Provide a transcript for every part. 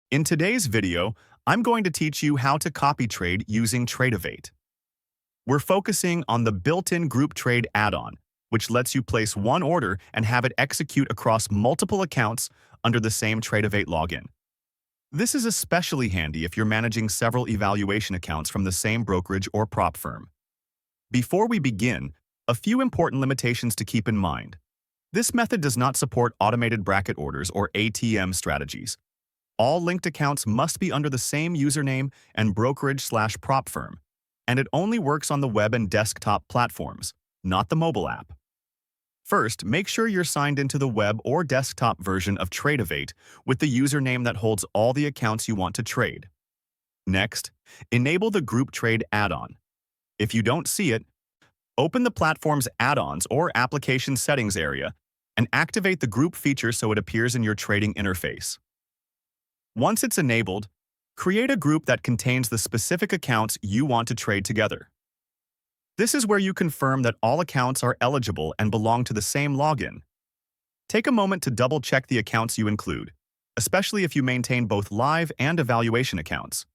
In today's video, I'm going to teach you how to copy trade using Tradovate. We're focusing on the built-in group trade add-on, which lets you place one order and have it execute across multiple accounts under the same Tradovate login. This is especially handy if you're managing several evaluation accounts from the same brokerage or prop firm. Before we begin, a few important limitations to keep in mind. This method does not support automated bracket orders or ATM strategies. All linked accounts must be under the same username and brokerage/prop firm, and it only works on the web and desktop platforms, not the mobile app. First, make sure you're signed into the web or desktop version of Tradovate with the username that holds all the accounts you want to trade. Next, enable the Group Trade add-on. If you don't see it, open the platform's add-ons or application settings area and activate the group feature so it appears in your trading interface. Once it's enabled, create a group that contains the specific accounts you want to trade together. This is where you confirm that all accounts are eligible and belong to the same login. Take a moment to double-check the accounts you include, especially if you maintain both live and evaluation accounts.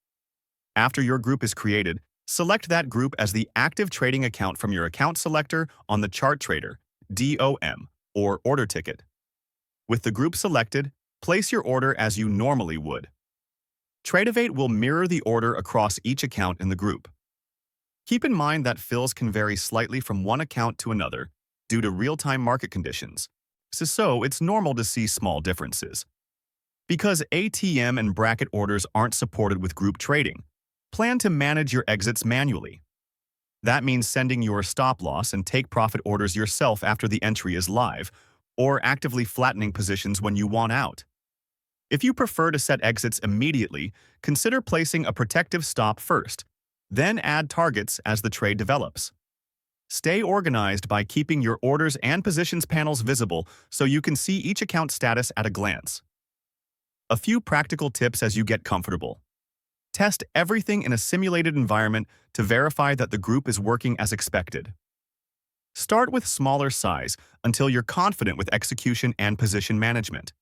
After your group is created, select that group as the active trading account from your account selector on the chart trader, DOM, or order ticket. With the group selected, place your order as you normally would. Tradovate will mirror the order across each account in the group. Keep in mind that fills can vary slightly from one account to another due to real-time market conditions, so it's normal to see small differences. Because ATM and bracket orders aren't supported with group trading, plan to manage your exits manually. That means sending your stop-loss and take-profit orders yourself after the entry is live, or actively flattening positions when you want out. If you prefer to set exits immediately, consider placing a protective stop first, then add targets as the trade develops. Stay organized by keeping your orders and positions panels visible so you can see each account status at a glance. A few practical tips as you get comfortable. Test everything in a simulated environment to verify that the group is working as expected. Start with smaller size until you're confident with execution and position management.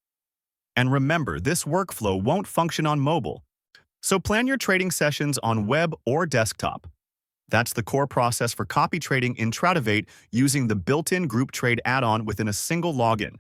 And remember, this workflow won't function on mobile, so plan your trading sessions on web or desktop. That's the core process for copy trading in Tradovate using the built-in group trade add-on within a single login.